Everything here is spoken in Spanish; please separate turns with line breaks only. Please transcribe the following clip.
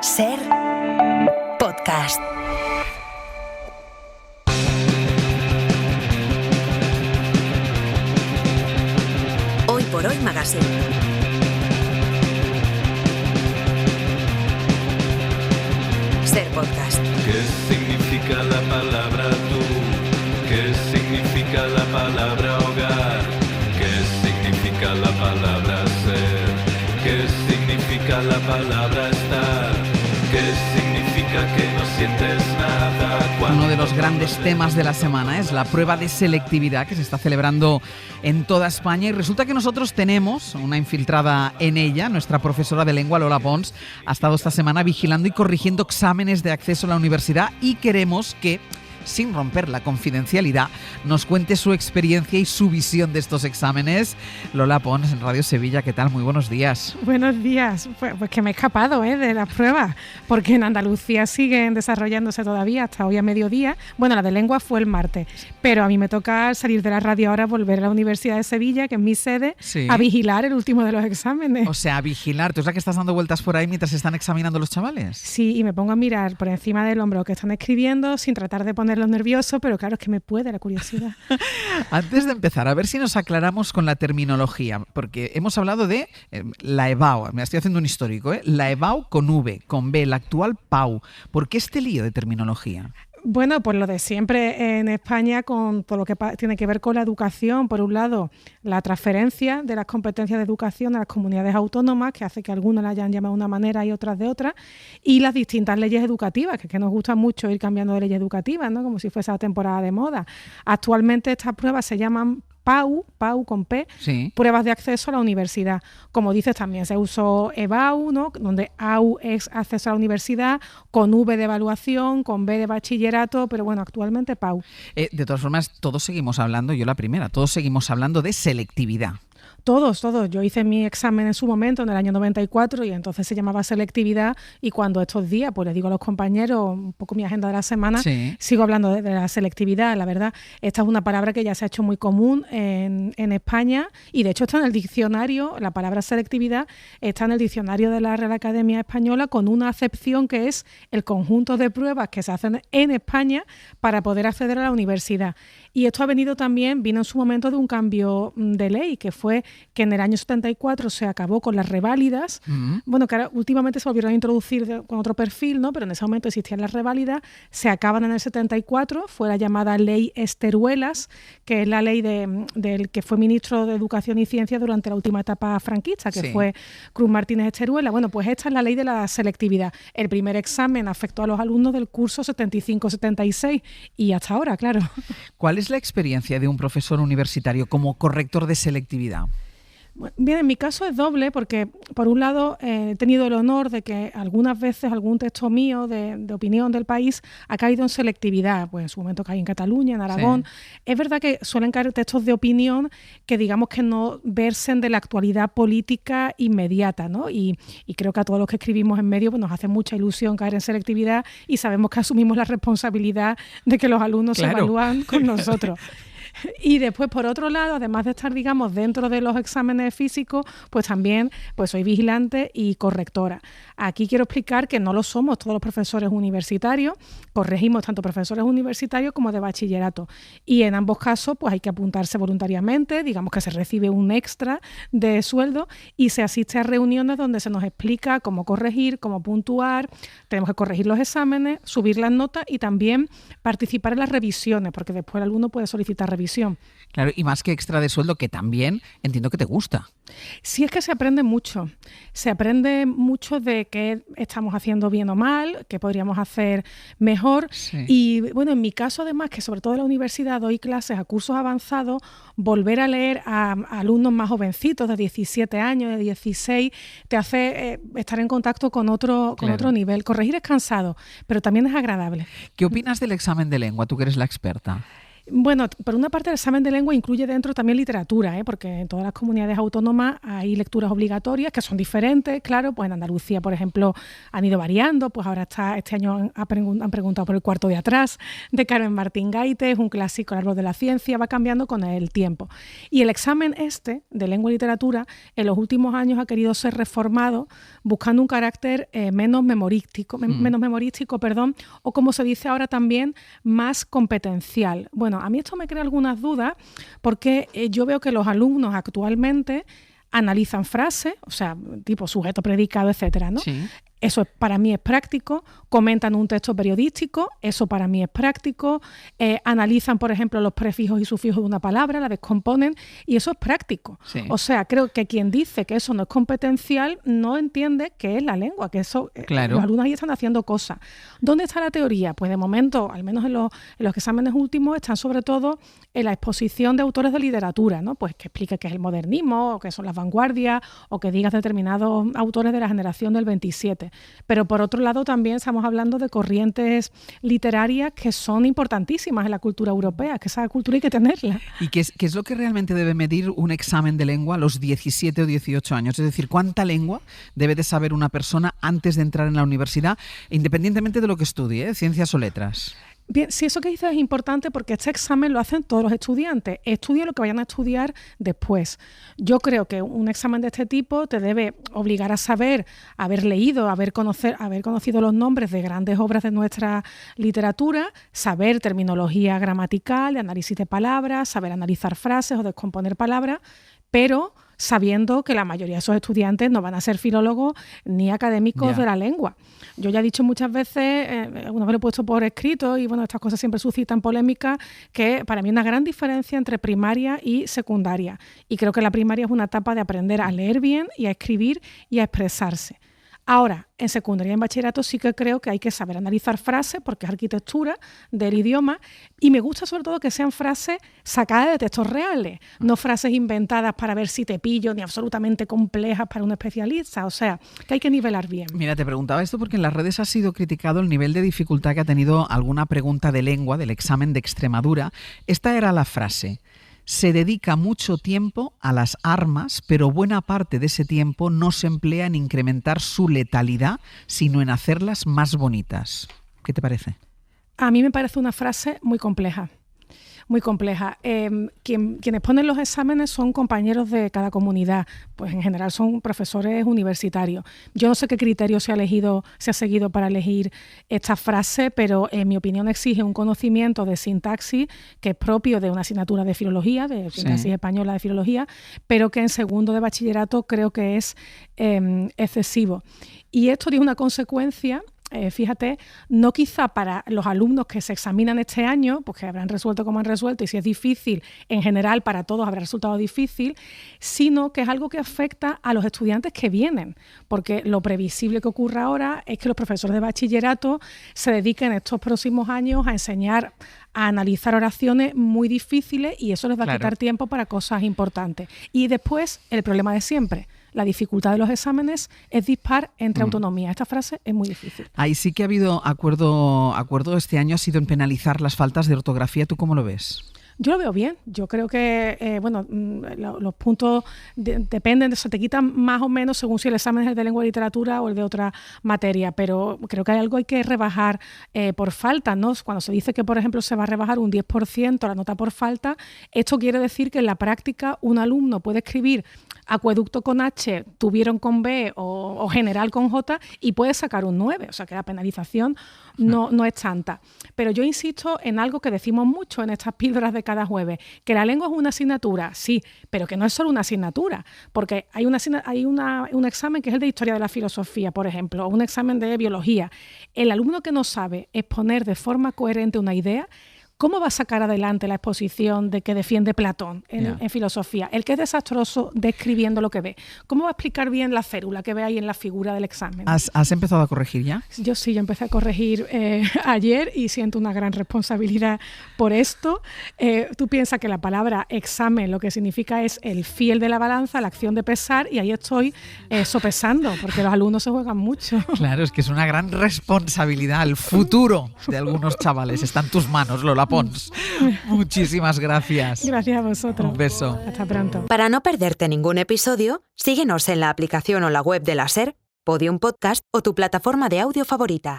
Ser podcast. Hoy por Hoy Magazine. Ser podcast.
¿Qué significa la palabra tú? ¿Qué significa la palabra hogar? ¿Qué significa la palabra ser? ¿Qué significa la palabra estar? ¿Qué significa que no sientes nada?
Uno de los grandes temas de la semana es la prueba de selectividad que se está celebrando en toda España, y resulta que nosotros tenemos una infiltrada en ella. Nuestra profesora de lengua, Lola Pons, ha estado esta semana vigilando y corrigiendo exámenes de acceso a la universidad, y queremos que, sin romper la confidencialidad, nos cuente su experiencia y su visión de estos exámenes. Lola Pons, en Radio Sevilla, ¿qué tal? Muy buenos días.
Buenos días. Pues que me he escapado de las pruebas, porque en Andalucía siguen desarrollándose todavía hasta hoy a mediodía. Bueno, la de lengua fue el martes, pero a mí me toca salir de la radio ahora, volver a la Universidad de Sevilla, que es mi sede,
sí,
a vigilar el último de los exámenes.
O sea, a vigilar. ¿Tú es la que estás dando vueltas por ahí mientras están examinando los chavales?
Sí, y me pongo a mirar por encima del hombro lo que están escribiendo, sin tratar de ponerlos nerviosos, pero claro, es que me puede la curiosidad.
Antes de empezar, a ver si nos aclaramos con la terminología, porque hemos hablado de la EBAU, me estoy haciendo un histórico, la EBAU con V, con B, la actual PAU. ¿Por qué este lío de terminología?
Bueno, pues lo de siempre en España, con todo lo que tiene que ver con la educación. Por un lado, la transferencia de las competencias de educación a las comunidades autónomas, que hace que algunas la hayan llamado de una manera y otras de otra, y las distintas leyes educativas, que nos gusta mucho ir cambiando de leyes educativas, ¿no? Como si fuese la temporada de moda. Actualmente estas pruebas se llaman PAU con P, sí, pruebas de acceso a la universidad. Como dices, también se usó EBAU, ¿no? Donde AU es acceso a la universidad, con V de evaluación, con B de bachillerato, pero bueno, actualmente PAU.
De todas formas, todos seguimos hablando, yo la primera, todos seguimos hablando de selectividad.
Todos. Yo hice mi examen en su momento, en el año 94, y entonces se llamaba selectividad, y cuando estos días, pues les digo a los compañeros, un poco mi agenda de la semana, sí, sigo hablando de la selectividad. La verdad, esta es una palabra que ya se ha hecho muy común en España, y de hecho está en el diccionario, la palabra selectividad está en el diccionario de la Real Academia Española, con una acepción que es el conjunto de pruebas que se hacen en España para poder acceder a la universidad. Y esto vino en su momento de un cambio de ley, que fue que en el año 74 se acabó con las reválidas. Bueno, que ahora últimamente se volvieron a introducir con otro perfil, ¿no? Pero en ese momento existían las reválidas, se acaban en el 74, fue la llamada Ley Esteruelas, que es la ley del que fue ministro de Educación y Ciencia durante la última etapa franquista, que sí, fue Cruz Martínez Esteruela. Bueno, pues esta es la ley de la selectividad. El primer examen afectó a los alumnos del curso 75-76 y hasta ahora, claro.
¿Cuál es la experiencia de un profesor universitario como corrector de selectividad?
Bien, en mi caso es doble, porque por un lado he tenido el honor de que algunas veces algún texto mío de opinión del país ha caído en selectividad. Pues en su momento caí en Cataluña, en Aragón. Sí. Es verdad que suelen caer textos de opinión que digamos que no versen de la actualidad política inmediata, ¿no? Y creo que a todos los que escribimos en medio pues nos hace mucha ilusión caer en selectividad, y sabemos que asumimos la responsabilidad de que los alumnos se evalúan con nosotros. Y después, por otro lado, además de estar, digamos, dentro de los exámenes físicos, pues también pues soy vigilante y correctora. Aquí quiero explicar que no lo somos todos los profesores universitarios, corregimos tanto profesores universitarios como de bachillerato. Y en ambos casos, pues hay que apuntarse voluntariamente, digamos que se recibe un extra de sueldo y se asiste a reuniones donde se nos explica cómo corregir, cómo puntuar, tenemos que corregir los exámenes, subir las notas y también participar en las revisiones, porque después el alumno puede solicitar revisión.
Claro, y más que extra de sueldo, que también entiendo que te gusta.
Sí, es que se aprende mucho. Se aprende mucho de qué estamos haciendo bien o mal, qué podríamos hacer mejor. Sí. Y bueno, en mi caso además, que sobre todo en la universidad doy clases a cursos avanzados, volver a leer a alumnos más jovencitos, de 17 años, de 16, te hace estar en contacto con otro nivel. Corregir es cansado, pero también es agradable.
¿Qué opinas del examen de lengua, tú que eres la experta?
Bueno, por una parte el examen de lengua incluye dentro también literatura, porque en todas las comunidades autónomas hay lecturas obligatorias que son diferentes, claro, pues en Andalucía, por ejemplo, han ido variando, pues ahora este año han preguntado por El cuarto de atrás, de Carmen Martín Gaite, es un clásico, El árbol de la ciencia, va cambiando con el tiempo. Y el examen de lengua y literatura, en los últimos años ha querido ser reformado buscando un carácter menos memorístico, o como se dice ahora también, más competencial. Bueno, a mí esto me crea algunas dudas porque yo veo que los alumnos actualmente analizan frases, o sea, tipo sujeto, predicado, etcétera, ¿no?
Sí.
Eso para mí es práctico, comentan un texto periodístico, eso para mí es práctico, analizan, por ejemplo, los prefijos y sufijos de una palabra, la descomponen y eso es práctico.
Sí.
O sea, creo que quien dice que eso no es competencial no entiende qué es la lengua, que eso
claro.
Los alumnos ahí están haciendo cosas. ¿Dónde está la teoría? Pues de momento, al menos en los exámenes últimos, están sobre todo en la exposición de autores de literatura, ¿no? Pues que explique qué es el modernismo, o qué son las vanguardias, o que digas determinados autores de la generación del 27. Pero por otro lado también estamos hablando de corrientes literarias que son importantísimas en la cultura europea, que esa cultura hay que tenerla.
¿Y qué es lo que realmente debe medir un examen de lengua a los 17 o 18 años? Es decir, ¿cuánta lengua debe de saber una persona antes de entrar en la universidad, independientemente de lo que estudie, ciencias o letras?
Bien, sí, eso que dices es importante porque este examen lo hacen todos los estudiantes. Estudien lo que vayan a estudiar después. Yo creo que un examen de este tipo te debe obligar a saber, haber leído, haber conocido los nombres de grandes obras de nuestra literatura, saber terminología gramatical, de análisis de palabras, saber analizar frases o descomponer palabras, pero sabiendo que la mayoría de esos estudiantes no van a ser filólogos ni académicos de la lengua. Yo ya he dicho muchas veces, una vez lo he puesto por escrito, y bueno, estas cosas siempre suscitan polémica, que para mí hay una gran diferencia entre primaria y secundaria. Y creo que la primaria es una etapa de aprender a leer bien y a escribir y a expresarse. Ahora, en secundaria y en bachillerato sí que creo que hay que saber analizar frases porque es arquitectura del idioma y me gusta sobre todo que sean frases sacadas de textos reales, no frases inventadas para ver si te pillo ni absolutamente complejas para un especialista, o sea, que hay que nivelar bien.
Mira, te preguntaba esto porque en las redes ha sido criticado el nivel de dificultad que ha tenido alguna pregunta de lengua del examen de Extremadura. Esta era la frase: se dedica mucho tiempo a las armas, pero buena parte de ese tiempo no se emplea en incrementar su letalidad, sino en hacerlas más bonitas. ¿Qué te parece?
A mí me parece una frase muy compleja. Muy compleja. Quienes ponen los exámenes son compañeros de cada comunidad, pues en general son profesores universitarios. Yo no sé qué criterio se ha seguido para elegir esta frase, pero en mi opinión exige un conocimiento de sintaxis que es propio de una asignatura de filología, de sintaxis española de filología, pero que en segundo de bachillerato creo que es excesivo. Y esto tiene una consecuencia. Fíjate, no quizá para los alumnos que se examinan este año, pues que habrán resuelto como han resuelto, y si es difícil, en general para todos habrá resultado difícil, sino que es algo que afecta a los estudiantes que vienen, porque lo previsible que ocurra ahora es que los profesores de bachillerato se dediquen estos próximos años a enseñar a analizar oraciones muy difíciles y eso les va a quitar tiempo para cosas importantes. Y después, el problema de siempre. La dificultad de los exámenes es dispar entre autonomía. Esta frase es muy difícil.
Ahí sí que ha habido acuerdo este año, ha sido en penalizar las faltas de ortografía. ¿Tú cómo lo ves?
Yo lo veo bien. Yo creo que los puntos dependen, se te quitan más o menos según si el examen es el de lengua y literatura o el de otra materia, pero creo que hay algo hay que rebajar por falta, ¿no? Cuando se dice que, por ejemplo, se va a rebajar un 10% la nota por falta, esto quiere decir que en la práctica un alumno puede escribir acueducto con H, tuvieron con B o general con J y puede sacar un 9, o sea que la penalización no es tanta. Pero yo insisto en algo que decimos mucho en estas píldoras de cada jueves, que la lengua es una asignatura, sí, pero que no es solo una asignatura, porque hay un examen que es el de historia de la filosofía, por ejemplo, o un examen de biología. El alumno que no sabe exponer de forma coherente una idea, ¿cómo va a sacar adelante la exposición de que defiende Platón en filosofía? El que es desastroso describiendo lo que ve. ¿Cómo va a explicar bien la célula que ve ahí en la figura del examen?
¿Has empezado a corregir ya?
Yo empecé a corregir ayer y siento una gran responsabilidad por esto. Tú piensas que la palabra examen lo que significa es el fiel de la balanza, la acción de pesar, y ahí estoy sopesando, porque los alumnos se juegan mucho.
Claro, es que es una gran responsabilidad. El futuro de algunos chavales está en tus manos, Lola Lola Pons. Muchísimas gracias.
Gracias a vosotros.
Un beso.
Hasta pronto.
Para no perderte ningún episodio, síguenos en la aplicación o la web de la SER, Podium Podcast o tu plataforma de audio favorita.